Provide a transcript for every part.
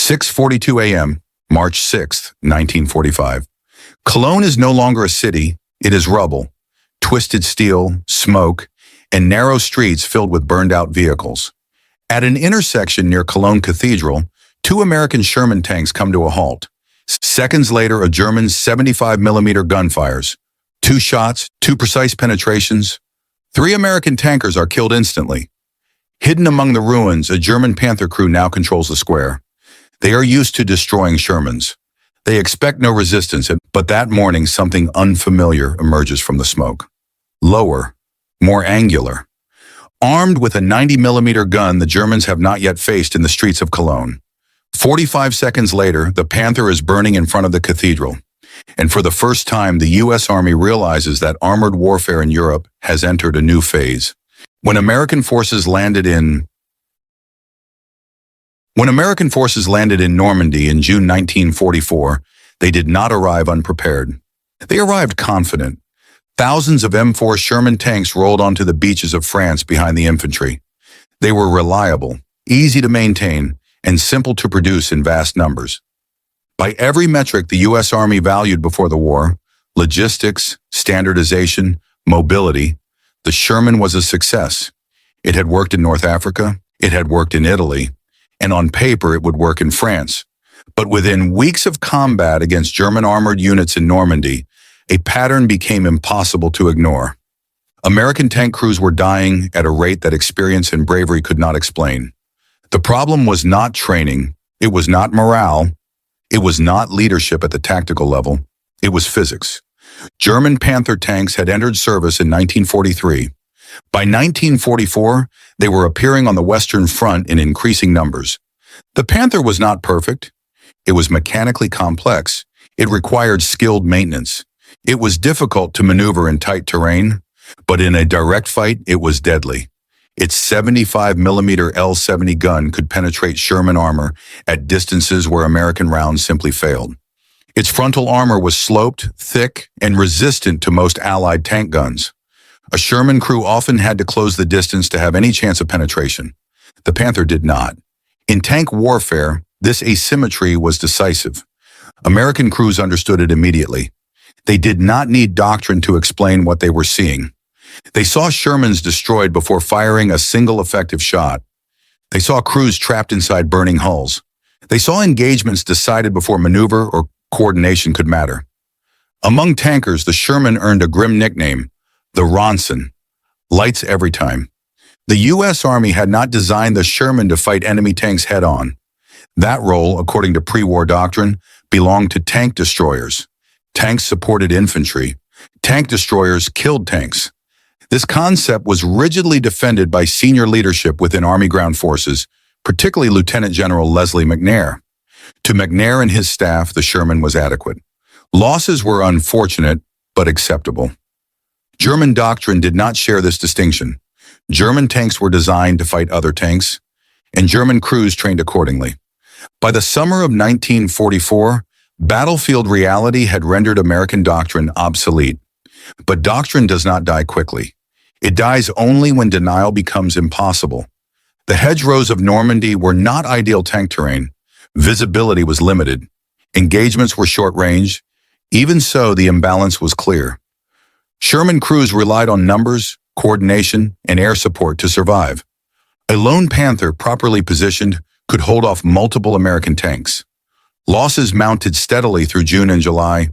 6:42 a.m., March 6, 1945. Cologne is no longer a city, it is rubble, twisted steel, smoke, and narrow streets filled with burned-out vehicles. At an intersection near Cologne Cathedral, two American Sherman tanks come to a halt. Seconds later, a German 75mm gun fires. 2 shots, 2 precise penetrations. 3 American tankers are killed instantly. Hidden among the ruins, a German Panther crew now controls the square. They are used to destroying Shermans. They expect no resistance, but that morning something unfamiliar emerges from the smoke. Lower, more angular. Armed with a 90mm gun the Germans have not yet faced in the streets of Cologne. 45 seconds later, the Panther is burning in front of the cathedral. And for the first time, the U.S. Army realizes that armored warfare in Europe has entered a new phase. When American forces landed in Normandy in June 1944, they did not arrive unprepared. They arrived confident. Thousands of M4 Sherman tanks rolled onto the beaches of France behind the infantry. They were reliable, easy to maintain, and simple to produce in vast numbers. By every metric the U.S. Army valued before the war, logistics, standardization, mobility, the Sherman was a success. It had worked in North Africa, it had worked in Italy, and on paper it would work in France. But within weeks of combat against German armored units in Normandy, a pattern became impossible to ignore. American tank crews were dying at a rate that experience and bravery could not explain. The problem was not training, it was not morale, it was not leadership at the tactical level, it was physics. German Panther tanks had entered service in 1943. By 1944, they were appearing on the Western Front in increasing numbers. The Panther was not perfect. It was mechanically complex. It required skilled maintenance. It was difficult to maneuver in tight terrain, but in a direct fight, it was deadly. Its 75mm L-70 gun could penetrate Sherman armor at distances where American rounds simply failed. Its frontal armor was sloped, thick, and resistant to most Allied tank guns. A Sherman crew often had to close the distance to have any chance of penetration. The Panther did not. In tank warfare, this asymmetry was decisive. American crews understood it immediately. They did not need doctrine to explain what they were seeing. They saw Shermans destroyed before firing a single effective shot. They saw crews trapped inside burning hulls. They saw engagements decided before maneuver or coordination could matter. Among tankers, the Sherman earned a grim nickname, the Ronson, lights every time. The U.S. Army had not designed the Sherman to fight enemy tanks head-on. That role, according to pre-war doctrine, belonged to tank destroyers. Tanks supported infantry. Tank destroyers killed tanks. This concept was rigidly defended by senior leadership within Army ground forces, particularly Lieutenant General Leslie McNair. To McNair and his staff, the Sherman was adequate. Losses were unfortunate, but acceptable. German doctrine did not share this distinction. German tanks were designed to fight other tanks, and German crews trained accordingly. By the summer of 1944, battlefield reality had rendered American doctrine obsolete. But doctrine does not die quickly. It dies only when denial becomes impossible. The hedgerows of Normandy were not ideal tank terrain. Visibility was limited. Engagements were short-range. Even so, the imbalance was clear. Sherman crews relied on numbers, coordination, and air support to survive. A lone Panther properly positioned could hold off multiple American tanks. Losses mounted steadily through June and July.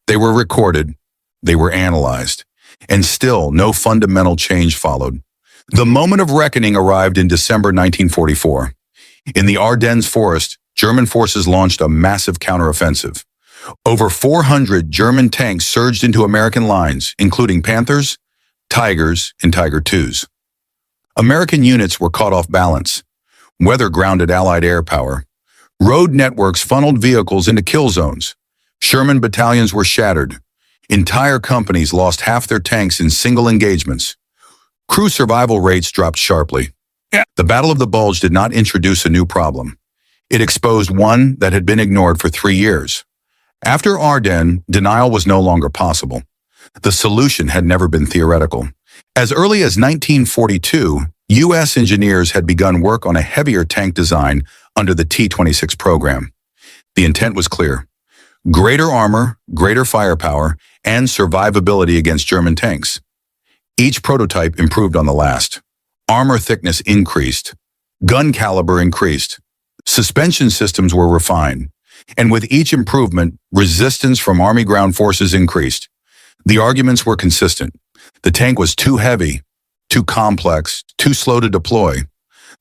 They were recorded. They were analyzed, and still no fundamental change followed. The moment of reckoning arrived in December 1944. In the Ardennes forest, German forces launched a massive counteroffensive. Over 400 German tanks surged into American lines, including Panthers, Tigers, and Tiger IIs. American units were caught off balance. Weather grounded Allied air power. Road networks funneled vehicles into kill zones. Sherman battalions were shattered. Entire companies lost half their tanks in single engagements. Crew survival rates dropped sharply. The Battle of the Bulge did not introduce a new problem. It exposed one that had been ignored for 3 years. After Ardennes, denial was no longer possible. The solution had never been theoretical. As early as 1942, U.S. engineers had begun work on a heavier tank design under the T-26 program. The intent was clear: greater armor, greater firepower, and survivability against German tanks. Each prototype improved on the last. Armor thickness increased. Gun caliber increased. Suspension systems were refined. And with each improvement, resistance from Army ground forces increased. The arguments were consistent. The tank was too heavy, too complex, too slow to deploy.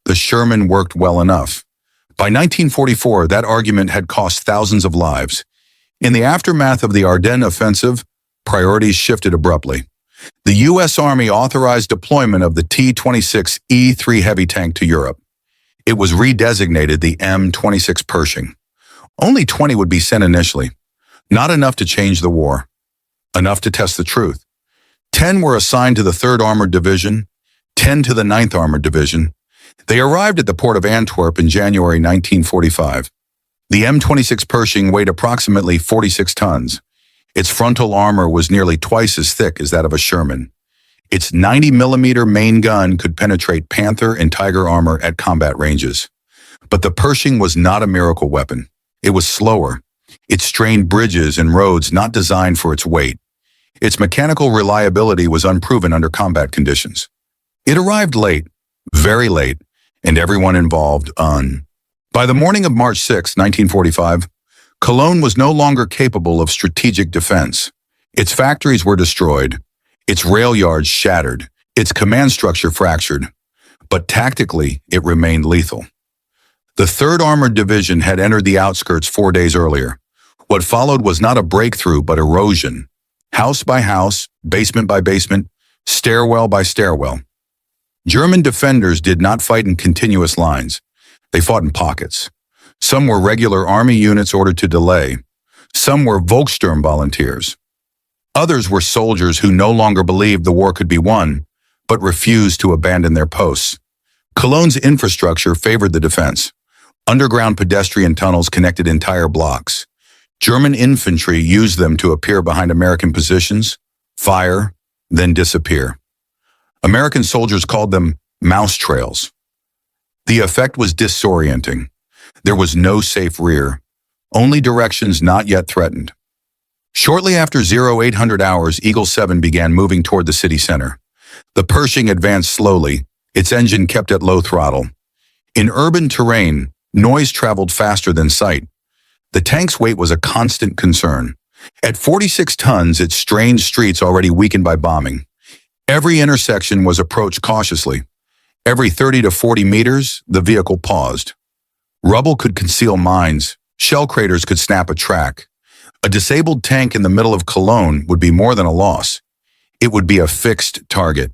The Sherman worked well enough. By 1944, that argument had cost thousands of lives. In the aftermath of the Ardennes offensive, priorities shifted abruptly. The U.S. Army authorized deployment of the T-26 E-3 heavy tank to Europe. It was redesignated the M26 Pershing. Only 20 would be sent initially. Not enough to change the war. Enough to test the truth. 10 were assigned to the 3rd Armored Division, 10 to the 9th Armored Division. They arrived at the port of Antwerp in January 1945. The M26 Pershing weighed approximately 46 tons. Its frontal armor was nearly twice as thick as that of a Sherman. Its 90mm main gun could penetrate Panther and Tiger armor at combat ranges. But the Pershing was not a miracle weapon. It was slower. It strained bridges and roads not designed for its weight. Its mechanical reliability was unproven under combat conditions. It arrived late, very late, and everyone involved By the morning of March 6, 1945, Cologne was no longer capable of strategic defense. Its factories were destroyed, its rail yards shattered, its command structure fractured. But tactically, it remained lethal. The 3rd Armored Division had entered the outskirts 4 days earlier. What followed was not a breakthrough, but erosion. House by house, basement by basement, stairwell by stairwell. German defenders did not fight in continuous lines. They fought in pockets. Some were regular army units ordered to delay. Some were Volkssturm volunteers. Others were soldiers who no longer believed the war could be won, but refused to abandon their posts. Cologne's infrastructure favored the defense. Underground pedestrian tunnels connected entire blocks. German infantry used them to appear behind American positions, fire, then disappear. American soldiers called them mouse trails. The effect was disorienting. There was no safe rear, only directions not yet threatened. Shortly after 0800 hours, Eagle 7 began moving toward the city center. The Pershing advanced slowly, its engine kept at low throttle. In urban terrain, noise traveled faster than sight. The tank's weight was a constant concern. At 46 tons, it strained streets already weakened by bombing. Every intersection was approached cautiously. Every 30 to 40 meters, the vehicle paused. Rubble could conceal mines. Shell craters could snap a track. A disabled tank in the middle of Cologne would be more than a loss. It would be a fixed target.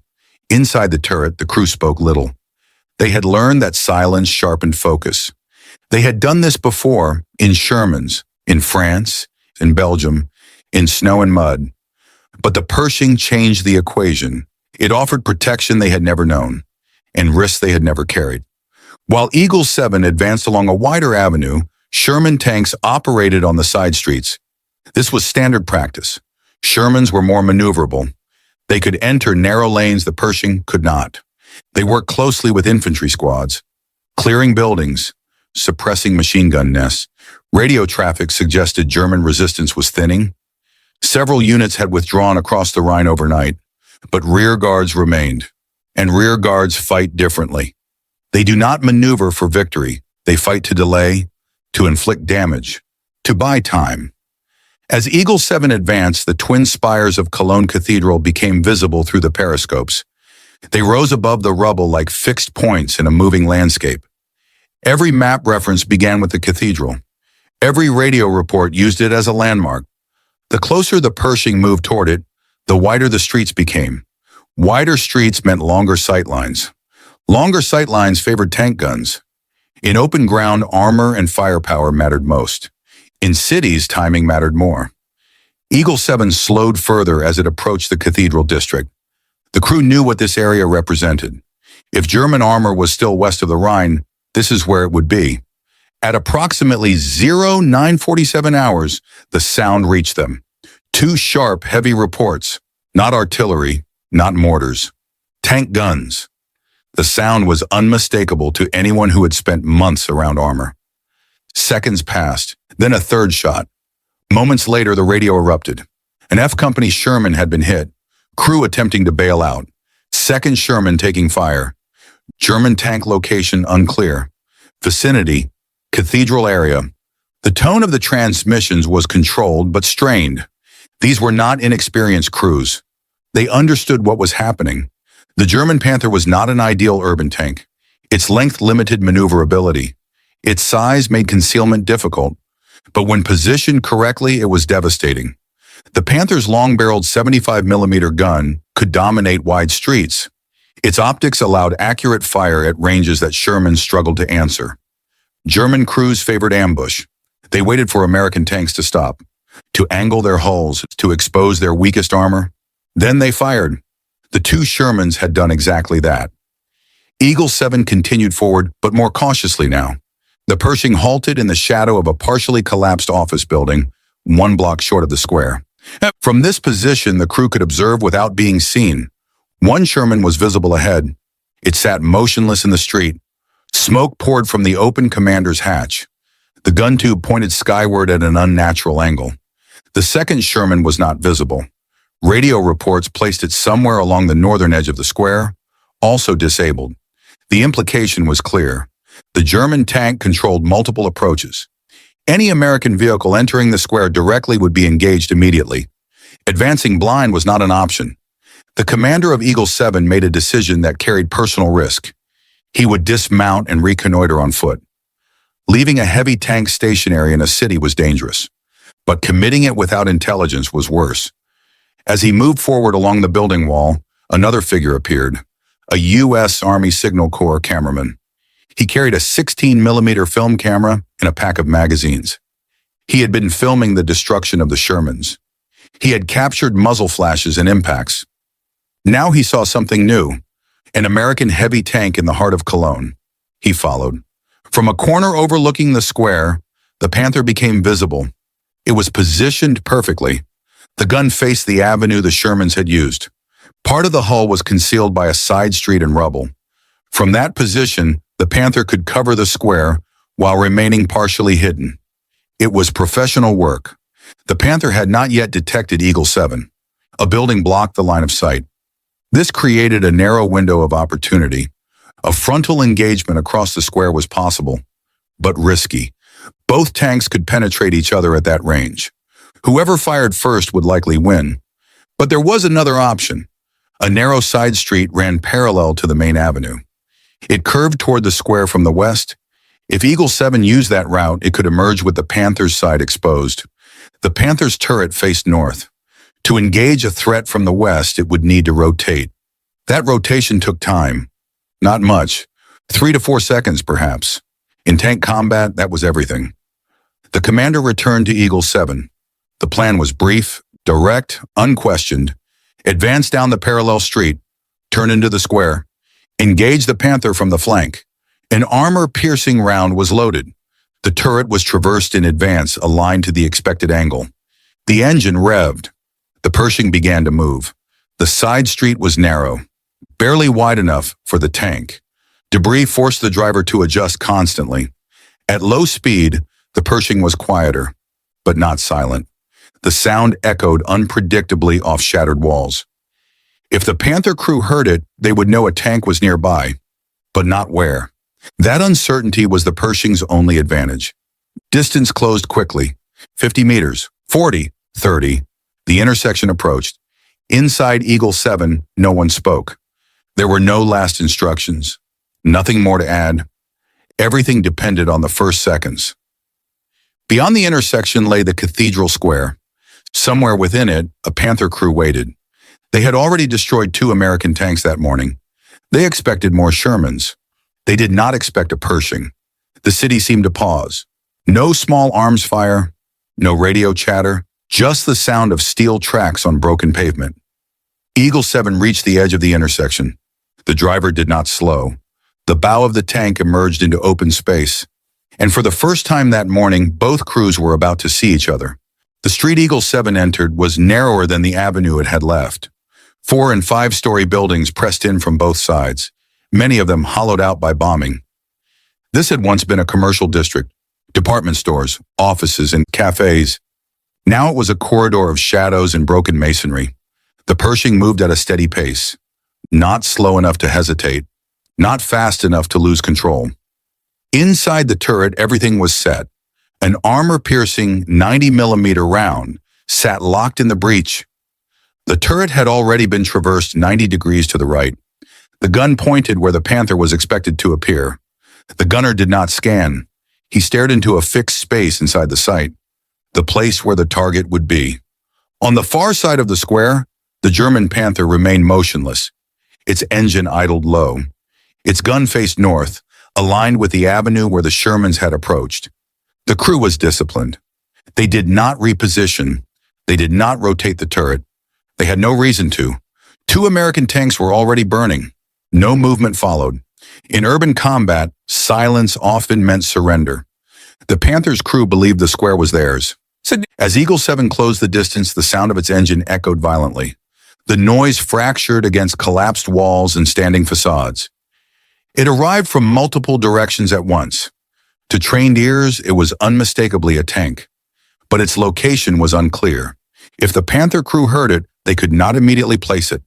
Inside the turret, the crew spoke little. They had learned that silence sharpened focus. They had done this before in Shermans, in France, in Belgium, in snow and mud. But the Pershing changed the equation. It offered protection they had never known, and risks they had never carried. While Eagle 7 advanced along a wider avenue, Sherman tanks operated on the side streets. This was standard practice. Shermans were more maneuverable. They could enter narrow lanes the Pershing could not. They worked closely with infantry squads, clearing buildings, suppressing machine gun nests. Radio traffic suggested German resistance was thinning. Several units had withdrawn across the Rhine overnight, but rear guards remained. And rear guards fight differently. They do not maneuver for victory. They fight to delay, to inflict damage, to buy time. As Eagle 7 advanced, the twin spires of Cologne Cathedral became visible through the periscopes. They rose above the rubble like fixed points in a moving landscape. Every map reference began with the cathedral. Every radio report used it as a landmark. The closer the Pershing moved toward it, the wider the streets became. Wider streets meant longer sightlines. Longer sightlines favored tank guns. In open ground, armor and firepower mattered most. In cities, timing mattered more. Eagle 7 slowed further as it approached the cathedral district. The crew knew what this area represented. If German armor was still west of the Rhine, this is where it would be. At approximately 0947 hours, the sound reached them. Two sharp, heavy reports. Not artillery, not mortars. Tank guns. The sound was unmistakable to anyone who had spent months around armor. Seconds passed, then a third shot. Moments later, the radio erupted. An F Company Sherman had been hit, crew attempting to bail out. Second Sherman taking fire. German tank location unclear. Vicinity, Cathedral area. The tone of the transmissions was controlled but strained. These were not inexperienced crews. They understood what was happening. The German Panther was not an ideal urban tank. Its length limited maneuverability. Its size made concealment difficult. But when positioned correctly, it was devastating. The Panther's long-barreled 75mm gun could dominate wide streets. Its optics allowed accurate fire at ranges that Sherman struggled to answer. German crews favored ambush. They waited for American tanks to stop, to angle their hulls, to expose their weakest armor. Then they fired. The two Shermans had done exactly that. Eagle 7 continued forward, but more cautiously now. The Pershing halted in the shadow of a partially collapsed office building, 1 block short of the square. From this position, the crew could observe without being seen. One Sherman was visible ahead. It sat motionless in the street. Smoke poured from the open commander's hatch. The gun tube pointed skyward at an unnatural angle. The second Sherman was not visible. Radio reports placed it somewhere along the northern edge of the square, also disabled. The implication was clear. The German tank controlled multiple approaches. Any American vehicle entering the square directly would be engaged immediately. Advancing blind was not an option. The commander of Eagle 7 made a decision that carried personal risk. He would dismount and reconnoiter on foot. Leaving a heavy tank stationary in a city was dangerous, but committing it without intelligence was worse. As he moved forward along the building wall, another figure appeared, a U.S. Army Signal Corps cameraman. He carried a 16mm film camera and a pack of magazines. He had been filming the destruction of the Shermans. He had captured muzzle flashes and impacts. Now he saw something new, an American heavy tank in the heart of Cologne. He followed. From a corner overlooking the square, the Panther became visible. It was positioned perfectly. The gun faced the avenue the Shermans had used. Part of the hull was concealed by a side street and rubble. From that position, the Panther could cover the square while remaining partially hidden. It was professional work. The Panther had not yet detected Eagle 7. A building blocked the line of sight. This created a narrow window of opportunity. A frontal engagement across the square was possible, but risky. Both tanks could penetrate each other at that range. Whoever fired first would likely win. But there was another option. A narrow side street ran parallel to the main avenue. It curved toward the square from the west. If Eagle 7 used that route, it could emerge with the Panther's side exposed. The Panther's turret faced north. To engage a threat from the west, it would need to rotate. That rotation took time. Not much. 3 to 4 seconds, perhaps. In tank combat, that was everything. The commander returned to Eagle 7. The plan was brief, direct, unquestioned. Advance down the parallel street. Turn into the square. Engage the Panther from the flank. An armor-piercing round was loaded. The turret was traversed in advance, aligned to the expected angle. The engine revved. The Pershing began to move. The side street was narrow, barely wide enough for the tank. Debris forced the driver to adjust constantly. At low speed, the Pershing was quieter, but not silent. The sound echoed unpredictably off shattered walls. If the Panther crew heard it, they would know a tank was nearby, but not where. That uncertainty was the Pershing's only advantage. Distance closed quickly. 50 meters, 40, 30. The intersection approached. Inside Eagle 7, no one spoke. There were no last instructions. Nothing more to add. Everything depended on the first seconds. Beyond the intersection lay the Cathedral Square. Somewhere within it, a Panther crew waited. They had already destroyed 2 American tanks that morning. They expected more Shermans. They did not expect a Pershing. The city seemed to pause. No small arms fire, no radio chatter, just the sound of steel tracks on broken pavement. Eagle 7 reached the edge of the intersection. The driver did not slow. The bow of the tank emerged into open space. And for the first time that morning, both crews were about to see each other. The street Eagle 7 entered was narrower than the avenue it had left. 4- and 5-story buildings pressed in from both sides. many of them hollowed out by bombing. This had once been a commercial district, department stores, offices, and cafes. Now it was a corridor of shadows and broken masonry. The Pershing moved at a steady pace, not slow enough to hesitate, not fast enough to lose control. Inside the turret, everything was set. An armor-piercing 90-millimeter round sat locked in the breech. The turret had already been traversed 90 degrees to the right. The gun pointed where the Panther was expected to appear. The gunner did not scan. He stared into a fixed space inside the sight, the place where the target would be. On the far side of the square, the German Panther remained motionless. Its engine idled low. Its gun faced north, aligned with the avenue where the Shermans had approached. The crew was disciplined. They did not reposition. They did not rotate the turret. They had no reason to. 2 American tanks were already burning. No movement followed. In urban combat, silence often meant surrender. The Panther's crew believed the square was theirs. As Eagle 7 closed the distance, the sound of its engine echoed violently. The noise fractured against collapsed walls and standing facades. It arrived from multiple directions at once. To trained ears, it was unmistakably a tank, but its location was unclear. If the Panther crew heard it, they could not immediately place it.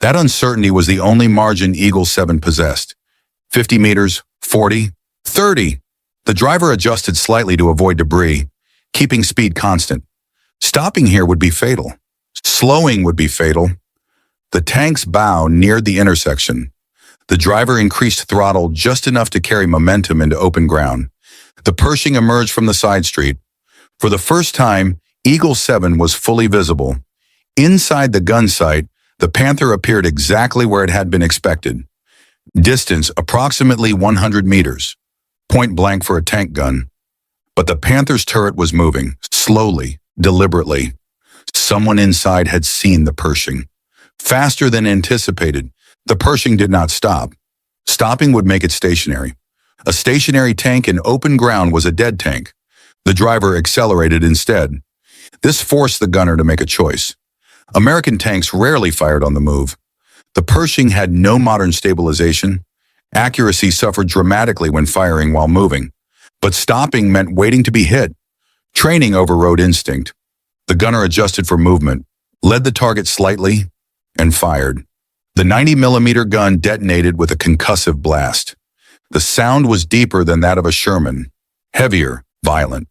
That uncertainty was the only margin Eagle 7 possessed. 50 meters, 40, 30. The driver adjusted slightly to avoid debris, keeping speed constant. Stopping here would be fatal. Slowing would be fatal. The tank's bow neared the intersection. The driver increased throttle just enough to carry momentum into open ground. The Pershing emerged from the side street. For the first time, Eagle 7 was fully visible. Inside the gun sight, the Panther appeared exactly where it had been expected. Distance approximately 100 meters. Point blank for a tank gun. But the Panther's turret was moving, slowly, deliberately. Someone inside had seen the Pershing. Faster than anticipated, the Pershing did not stop. Stopping would make it stationary. A stationary tank in open ground was a dead tank. The driver accelerated instead. This forced the gunner to make a choice. American tanks rarely fired on the move. The Pershing had no modern stabilization. Accuracy suffered dramatically when firing while moving. But stopping meant waiting to be hit. Training overrode instinct. The gunner adjusted for movement, led the target slightly, and fired. The 90-millimeter gun detonated with a concussive blast. The sound was deeper than that of a Sherman, heavier, violent.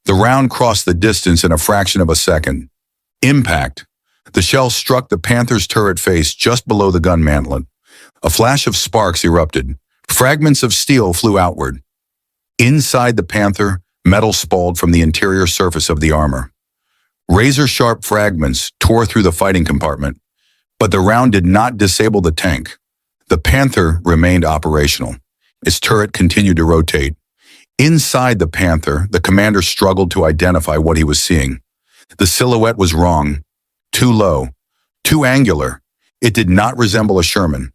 The round crossed the distance in a fraction of a second. Impact. The shell struck the Panther's turret face just below the gun mantlet. A flash of sparks erupted. Fragments of steel flew outward. Inside the Panther, metal spalled from the interior surface of the armor. Razor-sharp fragments tore through the fighting compartment, but the round did not disable the tank. The Panther remained operational. Its turret continued to rotate. Inside the Panther, the commander struggled to identify what he was seeing. The silhouette was wrong. Too low. Too angular. It did not resemble a Sherman.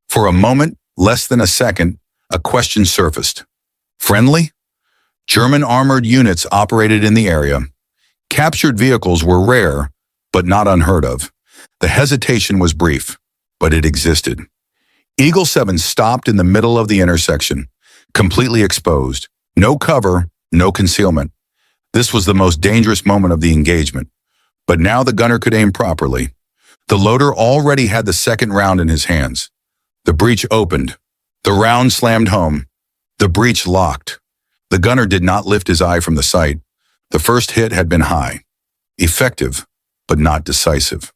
For a moment, less than a second, a question surfaced. Friendly? German armored units operated in the area. Captured vehicles were rare, but not unheard of. The hesitation was brief, but it existed. Eagle 7 stopped in the middle of the intersection, completely exposed. No cover, no concealment. This was the most dangerous moment of the engagement. But now the gunner could aim properly. The loader already had the second round in his hands. The breech opened. The round slammed home. The breech locked. The gunner did not lift his eye from the sight. The first hit had been high. Effective, but not decisive.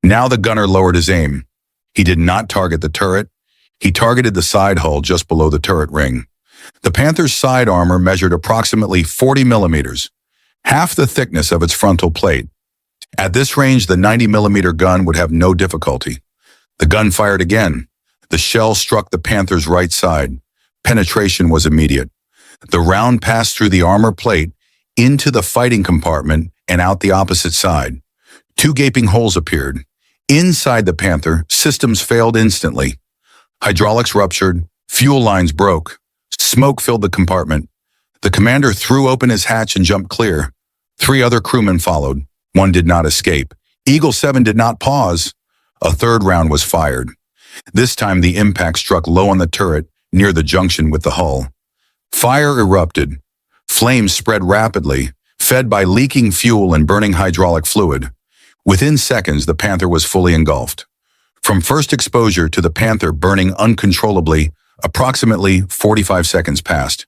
Now the gunner lowered his aim. He did not target the turret. He targeted the side hull just below the turret ring. The Panther's side armor measured approximately 40 millimeters, half the thickness of its frontal plate. At this range, the 90-millimeter gun would have no difficulty. The gun fired again. The shell struck the Panther's right side. Penetration was immediate. The round passed through the armor plate into the fighting compartment and out the opposite side. 2 gaping holes appeared. Inside the Panther, systems failed instantly. Hydraulics ruptured. Fuel lines broke. Smoke filled the compartment. The commander threw open his hatch and jumped clear. 3 other crewmen followed. 1 did not escape. Eagle 7 did not pause. A third round was fired. This time the impact struck low on the turret, near the junction with the hull. Fire erupted. Flames spread rapidly, fed by leaking fuel and burning hydraulic fluid. Within seconds, the Panther was fully engulfed. From first exposure to the Panther burning uncontrollably, approximately 45 seconds passed.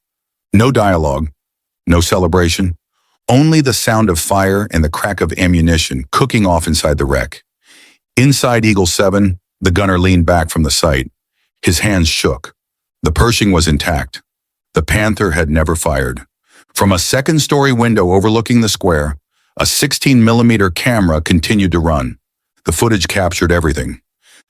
No dialogue, no celebration, only the sound of fire and the crack of ammunition cooking off inside the wreck. Inside Eagle 7, the gunner leaned back from the sight. His hands shook. The Pershing was intact. The Panther had never fired. From a second-story window overlooking the square, a 16mm camera continued to run. The footage captured everything.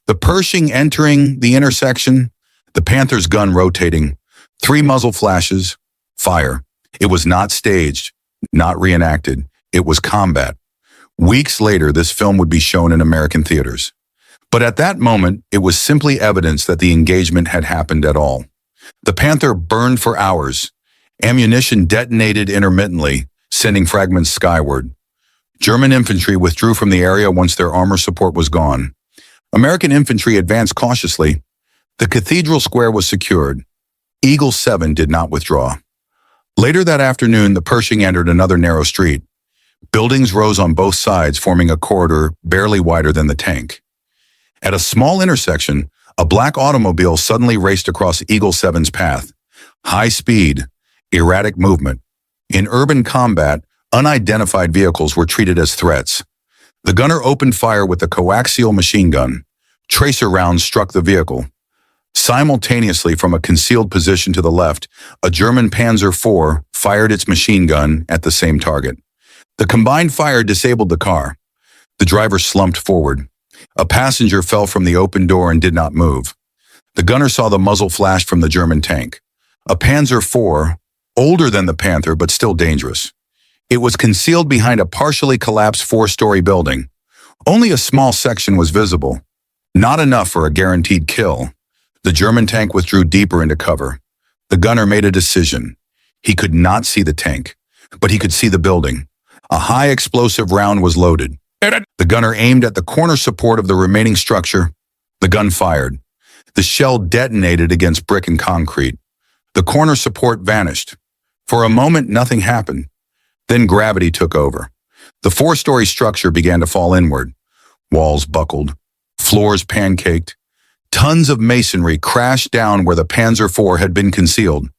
The Pershing entering the intersection, the Panther's gun rotating, 3 muzzle flashes, fire. It was not staged, not reenacted. It was combat. Weeks later, this film would be shown in American theaters. But at that moment, it was simply evidence that the engagement had happened at all. The Panther burned for hours. Ammunition detonated intermittently, sending fragments skyward. German infantry withdrew from the area once their armor support was gone. American infantry advanced cautiously. The Cathedral Square was secured. Eagle 7 did not withdraw. Later that afternoon, the Pershing entered another narrow street. Buildings rose on both sides, forming a corridor barely wider than the tank. At a small intersection, a black automobile suddenly raced across Eagle 7's path. High speed, erratic movement. In urban combat, unidentified vehicles were treated as threats. The gunner opened fire with a coaxial machine gun. Tracer rounds struck the vehicle. Simultaneously, from a concealed position to the left, a German Panzer IV fired its machine gun at the same target. The combined fire disabled the car. The driver slumped forward. A passenger fell from the open door and did not move. The gunner saw the muzzle flash from the German tank. A Panzer IV, older than the Panther but still dangerous. It was concealed behind a partially collapsed 4-story building. Only a small section was visible. Not enough for a guaranteed kill. The German tank withdrew deeper into cover. The gunner made a decision. He could not see the tank, but he could see the building. A high explosive round was loaded. The gunner aimed at the corner support of the remaining structure. The gun fired. The shell detonated against brick and concrete. The corner support vanished. For a moment, nothing happened. Then gravity took over. The 4-story structure began to fall inward. Walls buckled. Floors pancaked. Tons of masonry crashed down where the Panzer IV had been concealed.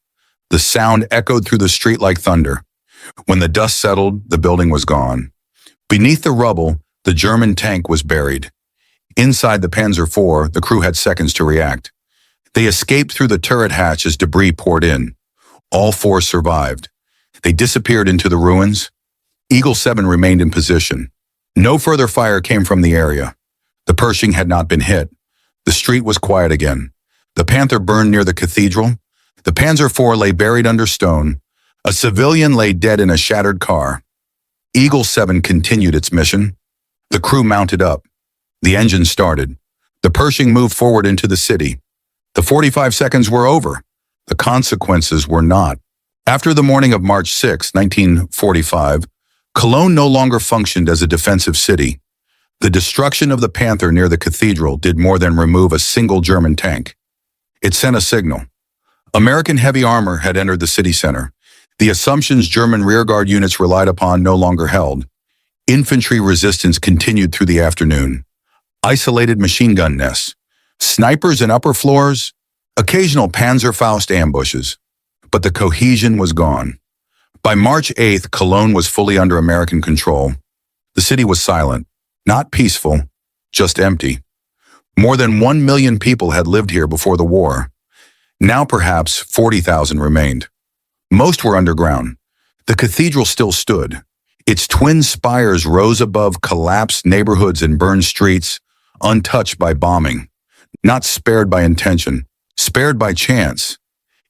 The sound echoed through the street like thunder. When the dust settled, the building was gone. Beneath the rubble, the German tank was buried. Inside the Panzer IV, the crew had seconds to react. They escaped through the turret hatch as debris poured in. All 4 survived. They disappeared into the ruins. Eagle 7 remained in position. No further fire came from the area. The Pershing had not been hit. The street was quiet again. The Panther burned near the Cathedral. The Panzer IV lay buried under stone. A civilian lay dead in a shattered car. Eagle 7 continued its mission. The crew mounted up. The engine started. The Pershing moved forward into the city. The 45 seconds were over. The consequences were not. After the morning of March 6, 1945, Cologne no longer functioned as a defensive city. The destruction of the Panther near the Cathedral did more than remove a single German tank. It sent a signal. American heavy armor had entered the city center. The assumptions German rearguard units relied upon no longer held. Infantry resistance continued through the afternoon. Isolated machine gun nests. Snipers in upper floors. Occasional Panzerfaust ambushes. But the cohesion was gone. By March 8th, Cologne was fully under American control. The city was silent. Not peaceful, just empty. More than 1 million people had lived here before the war. Now perhaps 40,000 remained. Most were underground. The cathedral still stood. Its twin spires rose above collapsed neighborhoods and burned streets, untouched by bombing. Not spared by intention, spared by chance.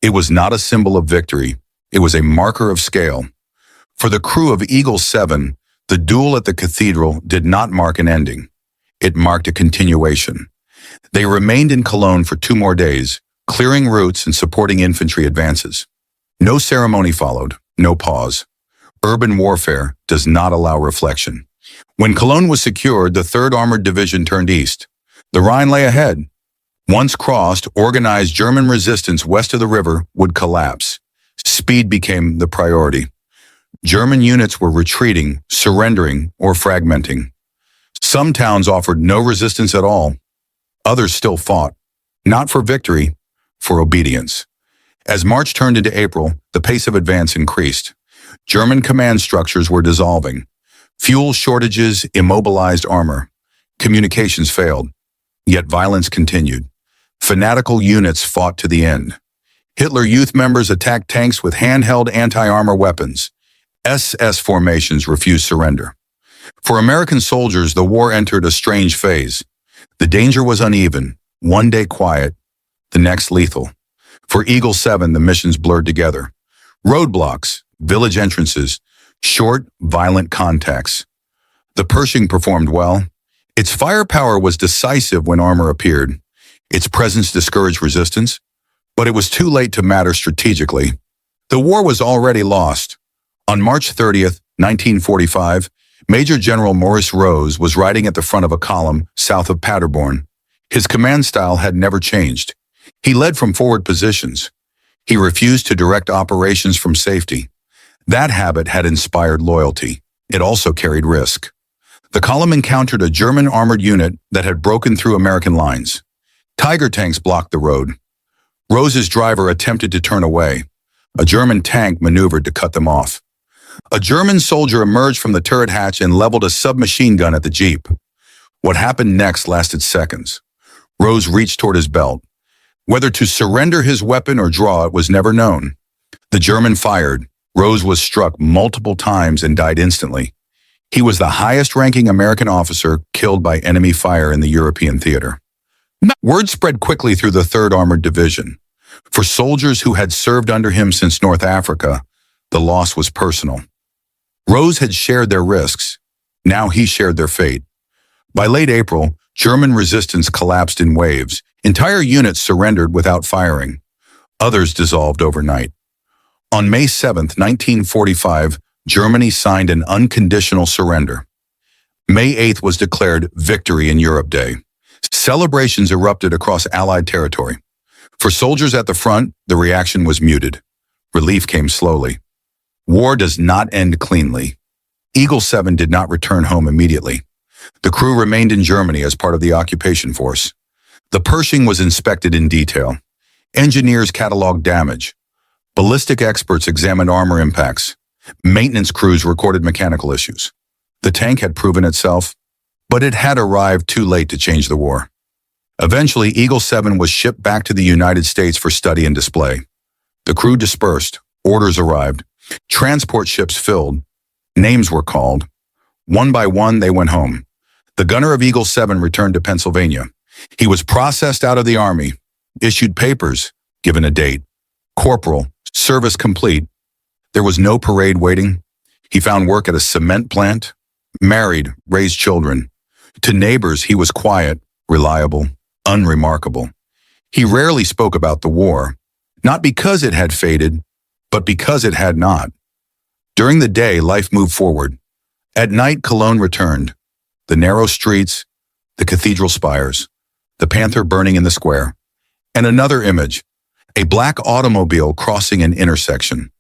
It was not a symbol of victory. It was a marker of scale. For the crew of Eagle 7, the duel at the cathedral did not mark an ending. It marked a continuation. They remained in Cologne for 2 more days, clearing routes and supporting infantry advances. No ceremony followed, no pause. Urban warfare does not allow reflection. When Cologne was secured, the 3rd Armored Division turned east. The Rhine lay ahead. Once crossed, organized German resistance west of the river would collapse. Speed became the priority. German units were retreating, surrendering, or fragmenting. Some towns offered no resistance at all. Others still fought, not for victory, for obedience. As March turned into April, the pace of advance increased. German command structures were dissolving. Fuel shortages immobilized armor. Communications failed. Yet violence continued. Fanatical units fought to the end. Hitler Youth members attacked tanks with handheld anti-armor weapons. SS formations refused surrender. For American soldiers, the war entered a strange phase. The danger was uneven, one day quiet, the next lethal. For Eagle 7, the missions blurred together. Roadblocks, village entrances, short, violent contacts. The Pershing performed well. Its firepower was decisive when armor appeared. Its presence discouraged resistance, but it was too late to matter strategically. The war was already lost. On March 30th, 1945, Major General Maurice Rose was riding at the front of a column south of Paderborn. His command style had never changed. He led from forward positions. He refused to direct operations from safety. That habit had inspired loyalty. It also carried risk. The column encountered a German armored unit that had broken through American lines. Tiger tanks blocked the road. Rose's driver attempted to turn away. A German tank maneuvered to cut them off. A German soldier emerged from the turret hatch and leveled a submachine gun at the jeep. What happened next lasted seconds. Rose reached toward his belt. Whether to surrender his weapon or draw it was never known. The German fired. Rose was struck multiple times and died instantly. He was the highest-ranking American officer killed by enemy fire in the European theater. Word spread quickly through the 3rd Armored Division. For soldiers who had served under him since North Africa, the loss was personal. Rose had shared their risks. Now he shared their fate. By late April, German resistance collapsed in waves. Entire units surrendered without firing. Others dissolved overnight. On May 7, 1945, Germany signed an unconditional surrender. May 8th was declared Victory in Europe Day. Celebrations erupted across Allied territory. For soldiers at the front, the reaction was muted. Relief came slowly. War does not end cleanly. Eagle 7 did not return home immediately. The crew remained in Germany as part of the occupation force. The Pershing was inspected in detail. Engineers cataloged damage. Ballistic experts examined armor impacts. Maintenance crews recorded mechanical issues. The tank had proven itself, but it had arrived too late to change the war. Eventually, Eagle 7 was shipped back to the United States for study and display. The crew dispersed. Orders arrived. Transport ships filled. Names were called. One by one, they went home. The gunner of Eagle 7 returned to Pennsylvania. He was processed out of the Army, issued papers, given a date. Corporal, service complete. There was no parade waiting. He found work at a cement plant, married, raised children. To neighbors, he was quiet, reliable, unremarkable. He rarely spoke about the war, not because it had faded, but because it had not. During the day, life moved forward. At night, Cologne returned. The narrow streets, the cathedral spires, the Panther burning in the square. And another image, a black automobile crossing an intersection,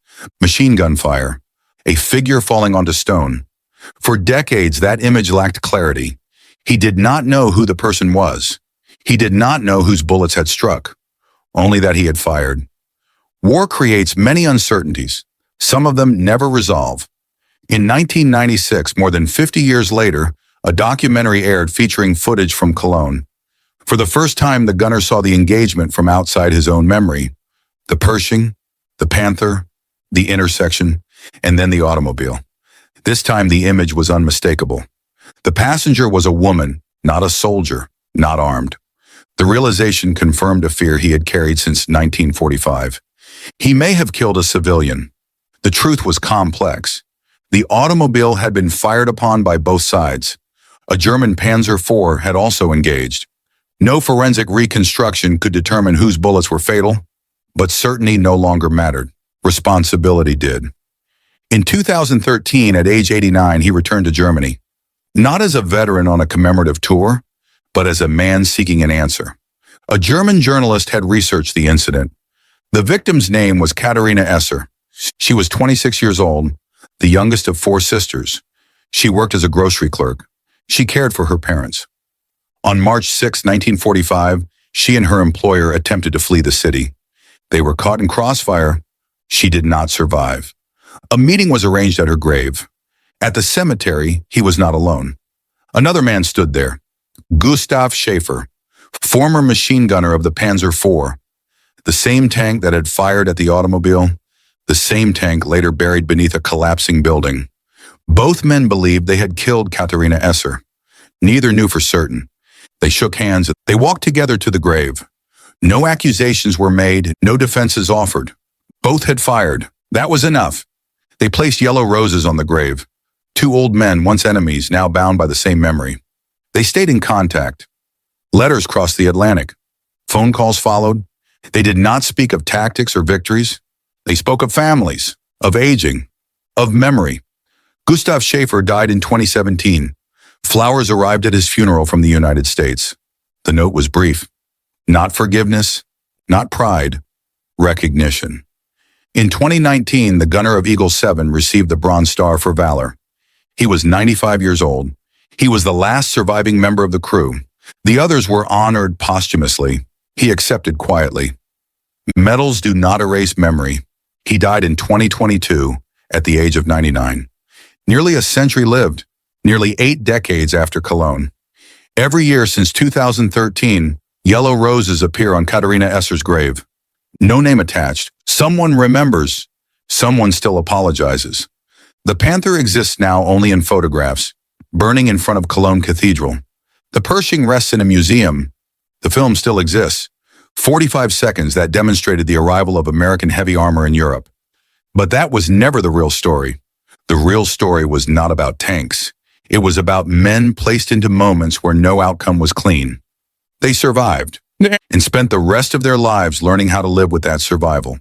machine gun fire, a figure falling onto stone. For decades, that image lacked clarity. He did not know who the person was. He did not know whose bullets had struck, only that he had fired. War creates many uncertainties. Some of them never resolve. In 1996, more than 50 years later, a documentary aired featuring footage from Cologne. For the first time, the gunner saw the engagement from outside his own memory. The Pershing, the Panther, the intersection, and then the automobile. This time, the image was unmistakable. The passenger was a woman, not a soldier, not armed. The realization confirmed a fear he had carried since 1945. He may have killed a civilian. The truth was complex. The automobile had been fired upon by both sides. A German Panzer IV had also engaged. No forensic reconstruction could determine whose bullets were fatal, but certainty no longer mattered. Responsibility did. In 2013, at age 89, he returned to Germany. Not as a veteran on a commemorative tour, but as a man seeking an answer. A German journalist had researched the incident. The victim's name was Katharina Esser. She was 26 years old, the youngest of four sisters. She worked as a grocery clerk. She cared for her parents. On March 6, 1945, she and her employer attempted to flee the city. They were caught in crossfire. She did not survive. A meeting was arranged at her grave. At the cemetery, he was not alone. Another man stood there, Gustav Schaefer, former machine gunner of the Panzer IV. The same tank that had fired at the automobile, the same tank later buried beneath a collapsing building. Both men believed they had killed Katharina Esser. Neither knew for certain. They shook hands. They walked together to the grave. No accusations were made, no defenses offered. Both had fired. That was enough. They placed yellow roses on the grave. Two old men, once enemies, now bound by the same memory. They stayed in contact. Letters crossed the Atlantic. Phone calls followed. They did not speak of tactics or victories. They spoke of families, of aging, of memory. Gustav Schaefer died in 2017. Flowers arrived at his funeral from the United States. The note was brief. Not forgiveness, not pride, recognition. In 2019, the gunner of Eagle 7 received the Bronze Star for valor. He was 95 years old. He was the last surviving member of the crew. The others were honored posthumously. He accepted quietly. Medals do not erase memory. He died in 2022 at the age of 99. Nearly a century lived, nearly 8 decades after Cologne. Every year since 2013, yellow roses appear on Katharina Esser's grave. No name attached. Someone remembers. Someone still apologizes. The Panther exists now only in photographs, burning in front of Cologne Cathedral. The Pershing rests in a museum. The film still exists. 45 seconds that demonstrated the arrival of American heavy armor in Europe. But that was never the real story. The real story was not about tanks. It was about men placed into moments where no outcome was clean. They survived and spent the rest of their lives learning how to live with that survival.